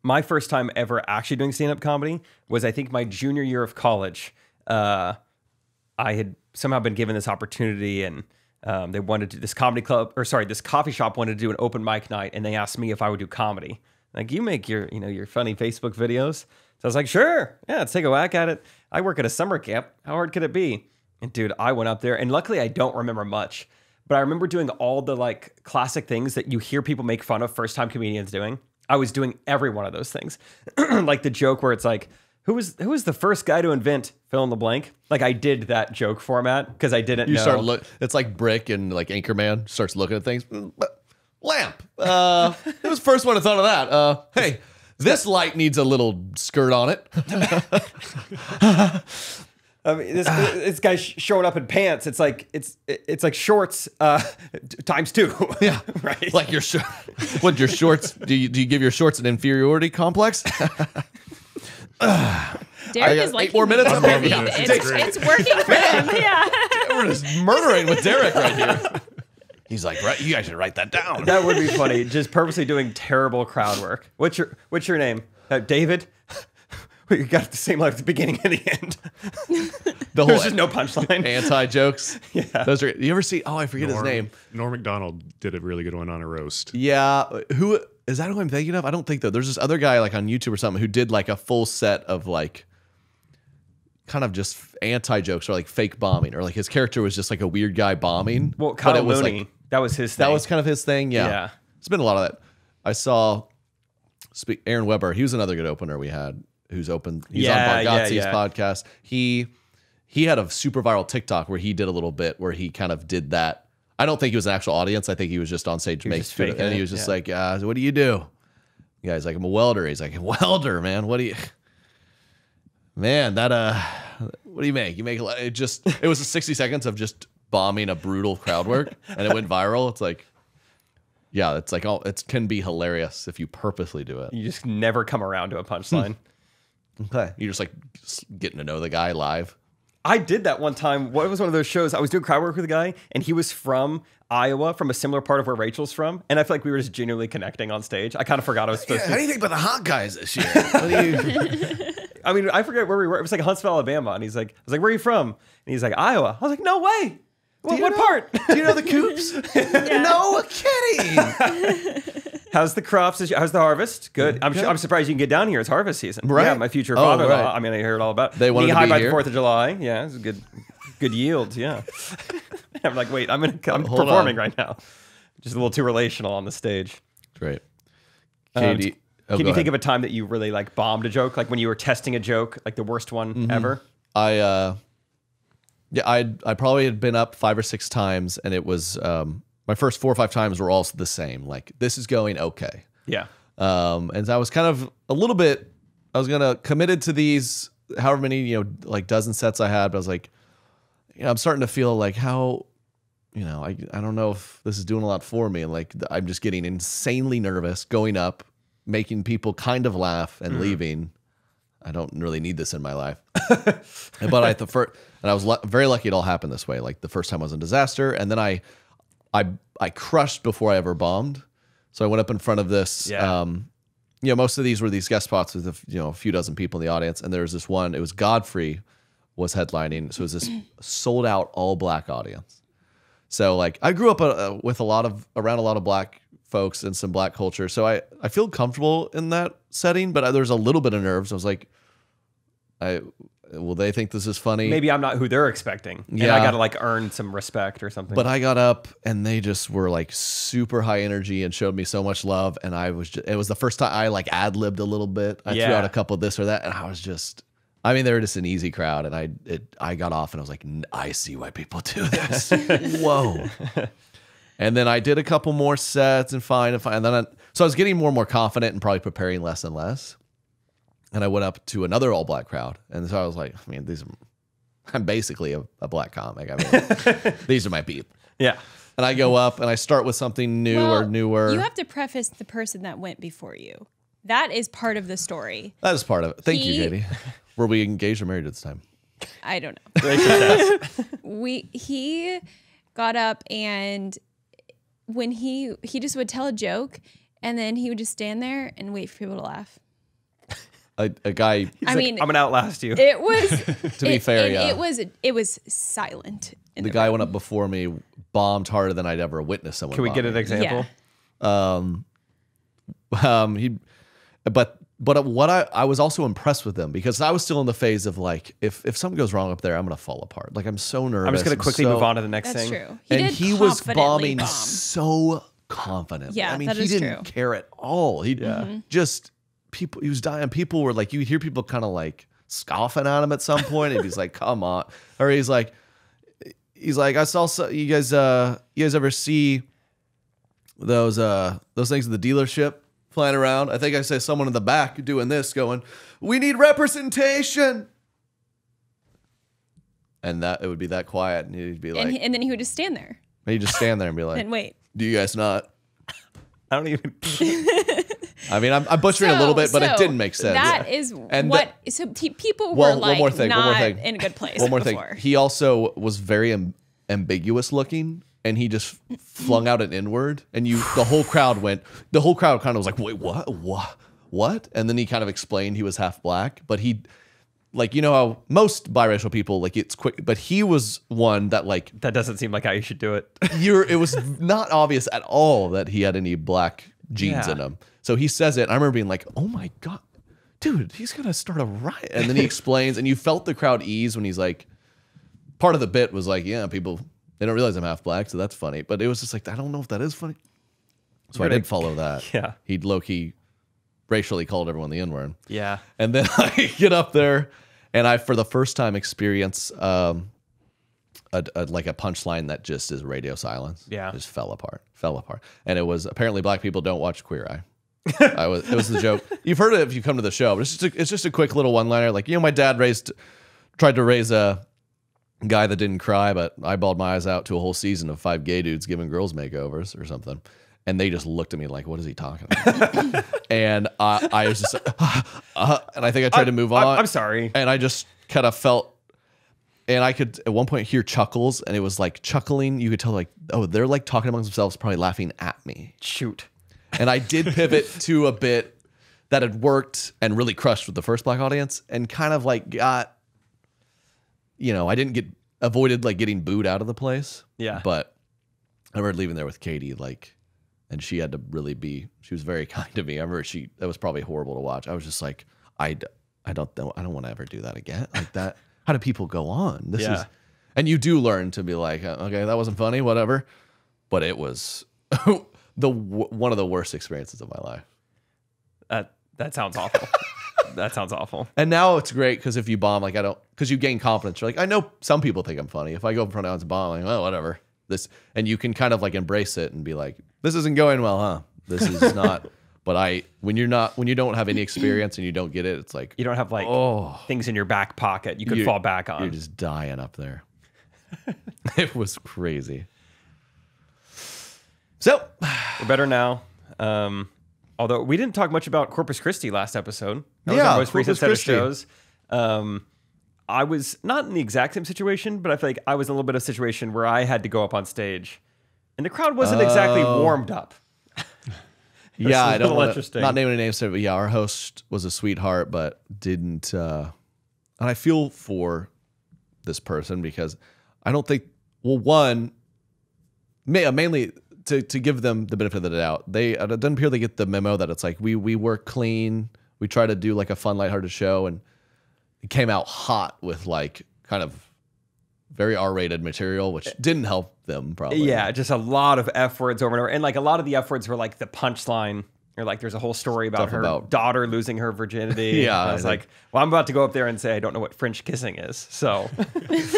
My first time ever actually doing stand-up comedy was, I think, my junior year of college. I had somehow been given this opportunity, and they wanted to, this coffee shop wanted to do an open mic night, and they asked me if I would do comedy. Like, you make your funny Facebook videos. So I was like, sure, yeah, let's take a whack at it. I work at a summer camp. How hard could it be? And dude, I went up there, and luckily I don't remember much, but I remember doing all the like classic things that you hear people make fun of first-time comedians doing. I was doing every one of those things. Like the joke where it's like, who was the first guy to invent fill in the blank? Like, I did that joke format because I didn't know. It's like Brick and like Anchorman starts looking at things. Lamp. Who was the first one to thought of that? Hey, this light needs a little skirt on it. I mean, this guy's showing up in pants. It's like shorts times 2. Yeah, right. Like your what your shorts? Do you give your shorts an inferiority complex? Derek is like 8 more minutes. It's working for him. Yeah, we're just murdering with Derek right here. He's like, right, you guys should write that down. That would be funny. Just purposely doing terrible crowd work. What's your name? David? You got the same life at the beginning and the end. There's just no punchline. Anti-jokes. Yeah. Those are, you ever see, I forget his name. Norm Macdonald did a really good one on a roast. Yeah. Who is that who I'm thinking of? I don't think though. There's this other guy like on YouTube or something who did like a full set of like kind of just anti-jokes or like fake bombing, or like his character was just like a weird guy bombing. Well, Kyle Mooney, like, that was his thing. That was kind of his thing. Yeah. It's been a lot of that. I saw Aaron Weber. He was another good opener we had. Who's open? He's on Bargatze's podcast. He had a super viral TikTok where he did a little bit where he kind of did that. I don't think he was an actual audience. I think he was just on stage making it, and he was just like, "What do you do?" The guy's like, "I'm a welder." He's like, "A welder, man. What do you, man? What do you make? You make it was 60 seconds of just bombing a brutal crowd work, and it went viral. It's like." Yeah, it's like it can be hilarious if you purposely do it. You just never come around to a punchline. Okay. You're just like getting to know the guy live. I did that one time. What was one of those shows? I was doing crowd work with a guy, and he was from Iowa, from a similar part of where Rachel's from. And I feel like we were just genuinely connecting on stage. I kind of forgot I was supposed to. How do you think about the hot guys this year? What do you... I mean, I forget where we were. It was like Huntsville, Alabama. And I was like, where are you from? And he's like, Iowa. I was like, no way. What part? Do you know the coops? No kidding. How's the crops? How's the harvest? Good. I'm surprised you can get down here. It's harvest season. Right. Yeah, my future father-in-law. Right. I mean, I heard all about it. They wanted high to by be the here. 4th of July. Yeah, it's a good yield. Yeah. I'm like, wait, I'm Hold performing on. right now. Just a little too relational on the stage. Great. Katie, can you think of a time that you really like bombed a joke? Like when you were testing a joke, like the worst one ever? I probably had been up 5 or 6 times, and it was my first 4 or 5 times were all the same. Like, this is going okay. Yeah. And I was kind of a little bit. I was gonna committed to these however many like dozen sets I had, but I was like, I'm starting to feel like how I don't know if this is doing a lot for me, and like I'm just getting insanely nervous going up, making people kind of laugh and leaving. I don't really need this in my life. But I was very lucky it all happened this way. Like the first time was a disaster, and then I crushed before I ever bombed. So I went up in front of this. Most of these were these guest spots with a few dozen people in the audience, and there was this one. It was Godfrey was headlining, so it was this sold out all black audience. So like I grew up with around a lot of black folks and some black culture, so I feel comfortable in that setting. But there's a little bit of nerves. I was like, will they think this is funny? Maybe I'm not who they're expecting. And I got to like earn some respect or something. But I got up and they just were like super high energy and showed me so much love. And it was the first time I like ad-libbed a little bit. I threw out a couple of this or that. And I was just, they were just an easy crowd. And I got off and I was like, I see why people do this. Whoa. And then I did a couple more sets and fine. And then so I was getting more and more confident and probably preparing less and less. And I went up to another all black crowd. And so I was like, I'm basically a black comic. These are my people. Yeah. And I go up and I start with something new or newer. You have to preface the person that went before you. That is part of the story. That is part of it. Thank you, Katie. Were we engaged or married at this time? I don't know. He got up, and when he just would tell a joke, and then he would just stand there and wait for people to laugh. a guy. I mean, I'm gonna outlast you. it was. To be fair, and yeah. it was silent. In The guy went up before me, bombed harder than I'd ever witnessed someone. Can we get an example? But what I was also impressed with them because I was still in the phase of like, if something goes wrong up there, I'm gonna fall apart. Like I'm so nervous. I'm just gonna quickly move on to the next That's thing. true. He was confidently bombing bomb. so confidently. Yeah, I mean, that he is didn't true. care at all. He just people. He was dying. People were like, you would hear people kind of like scoffing at him at some point, and he's like, "Come on," or he's like, "I saw you guys. You guys ever see those things at the dealership flying around? I think I saw someone in the back doing this, going, "We need representation." And that it would be that quiet, and he'd be like, And then he would just stand there he'd just stand there and be like, and wait. "Do you guys not?" I don't even. I mean, I'm butchering a little bit, but it didn't make sense. That is And what. So people were Well, like one more thing, not in a good place. One more before. thing. He also was very ambiguous looking, and he just flung out an N-word, and the whole crowd kind of was like, wait, what? And then he kind of explained he was half black, but he, like, you know how most biracial people, like, it's quick, but he was one that, like, That doesn't seem like how you should do it. it was not obvious at all that he had any black genes Yeah. in him. So he says it, and I remember being like, oh my God, dude, he's gonna start a riot. And then he explains, and you felt the crowd ease when he's like, part of the bit was like, yeah, people, they don't realize I'm half black, so that's funny. But it was just like, I don't know if that is funny. So I did follow that. Yeah. He'd low-key racially called everyone the N-word. Yeah. And then I get up there, and I, for the first time, experience like a punchline that just is radio silence. Yeah. Just fell apart. And it was, apparently black people don't watch Queer Eye. It was the joke. You've heard it if you come to the show, but it's just a quick little one-liner. Like, my dad tried to raise a guy that didn't cry, but I bawled my eyes out to a whole season of 5 gay dudes giving girls makeovers or something. And they just looked at me like, what is he talking about? And I was just, and I think I tried to move on. I'm sorry. And I just kind of felt, and I could at one point hear chuckles, and it was like chuckling. You could tell like, oh, they're like talking amongst themselves, probably laughing at me. Shoot. And I did pivot to a bit that had worked and really crushed with the first black audience, and kind of like got, I avoided like getting booed out of the place. Yeah. But I remember leaving there with Katie, like, and she had to really she was very kind to me. I remember that was probably horrible to watch. I was just like, I don't want to ever do that again. Like that. How do people go on? This is, and you do learn to be like, okay, that wasn't funny, whatever. But it was one of the worst experiences of my life. That sounds awful. That sounds awful. And now it's great because if you bomb, like because you gain confidence. You're like, I know some people think I'm funny. If I go in front of and bomb, I'm like, well, whatever. And you can kind of like embrace it and be like, this isn't going well, huh? This is not. But when you don't have any experience and you don't get it, it's like You don't have like things in your back pocket you could fall back on. You're just dying up there. It was crazy. So We're better now. Although we didn't talk much about Corpus Christi last episode. That was Yeah, our most recent Corpus set of Christi. shows. I was not in the exact same situation, but I feel like I was in a little bit of a situation where I had to go up on stage, and the crowd wasn't exactly warmed up. yeah, a I don't little want interesting. not naming any names, but yeah, our host was a sweetheart, but didn't. And I feel for this person because I don't think. Well, one, mainly to give them the benefit of the doubt, it doesn't appear they get the memo that it's like we work clean, we try to do like a fun, lighthearted show, and it came out hot with like kind of very R-rated material, which didn't help them probably. Yeah, just a lot of F words over and over. And like a lot of the F words were like the punchline, or like there's a whole story about Stuff her about- daughter losing her virginity. Yeah, And I was I like, well, I'm about to go up there and say I don't know what French kissing is. So it's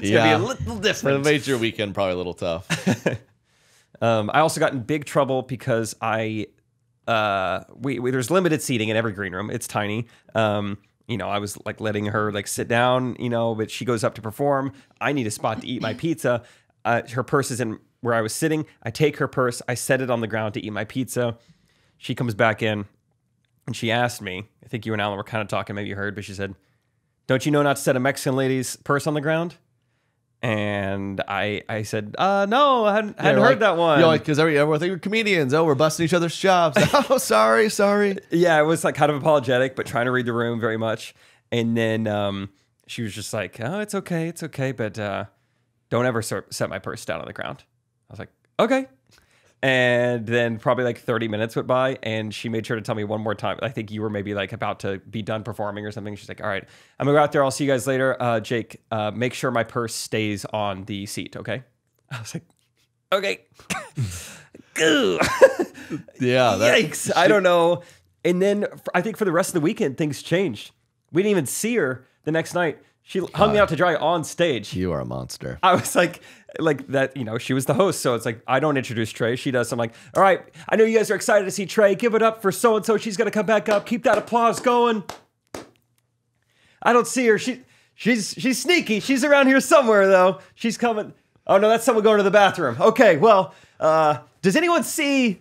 Yeah. gonna be a little So it different. made your weekend probably a little tough. I also got in big trouble because there's limited seating in every green room. It's tiny. I was like letting her like sit down, but she goes up to perform. I need a spot to eat my pizza. Her purse is in where I was sitting. I take her purse. I set it on the ground to eat my pizza. She comes back in and she asked me, I think you and Alan were kind of talking, maybe you heard, but she said, don't you know not to set a Mexican lady's purse on the ground? And I said, no, I hadn't heard that one. Because everyone think we're comedians. Oh, we're busting each other's chops. Oh, sorry. Yeah, I was like kind of apologetic, but trying to read the room very much. And then she was just like, oh, it's okay, but don't ever set my purse down on the ground. I was like, okay. And then probably like 30 minutes went by, and she made sure to tell me one more time. I think you were maybe like about to be done performing or something. She's like, all right, I'm gonna go out there. I'll see you guys later. Jake, make sure my purse stays on the seat, okay? I was like, okay. Yeah. Yikes. I don't know. And then I think for the rest of the weekend, things changed. We didn't even see her the next night. She hung me out to dry on stage. You are a monster. I was like that, she was the host. So it's like, I don't introduce Trey. She does. So I'm like, all right, I know you guys are excited to see Trey. Give it up for so-and-so. She's going to come back up. Keep that applause going. I don't see her. She's sneaky. She's around here somewhere, though. She's coming. Oh, no, that's someone going to the bathroom. Okay, well, does anyone see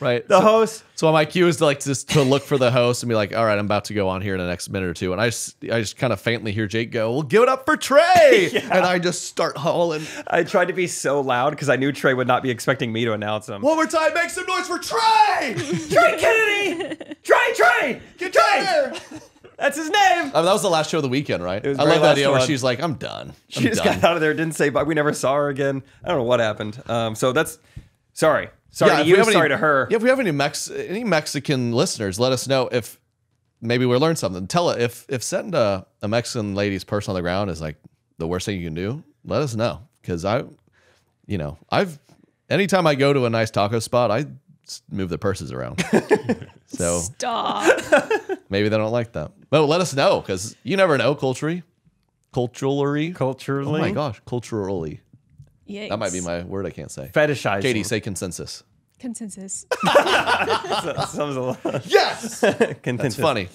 right the host? So my cue is to look for the host and be like, all right, I'm about to go on here in the next minute or two. And I just kind of faintly hear Jake go, well, give it up for Trey. Yeah. And I just start hauling. I tried to be so loud because I knew Trey would not be expecting me to announce him. One more time, make some noise for Trey! Trey Kennedy! Trey! Get Trey! That's his name. That was the last show of the weekend, right? It was I love that idea where one. she's like, I'm done. She just got out of there, didn't say bye. We never saw her again. I don't know what happened. So that's sorry. Sorry to you, sorry to her. Yeah, if we have any Mexican listeners, let us know if maybe we learned something. Tell it if setting a Mexican lady's purse on the ground is like the worst thing you can do, let us know. Because anytime I go to a nice taco spot, I move the purses around. So stop. Maybe they don't like that. But let us know, because you never know. Culturally. Oh my gosh, culturally. Yikes. That might be my word I can't say. Fetishizing. Katie, say consensus. Consensus. Sounds a lot. Yes! Consensus. That's funny.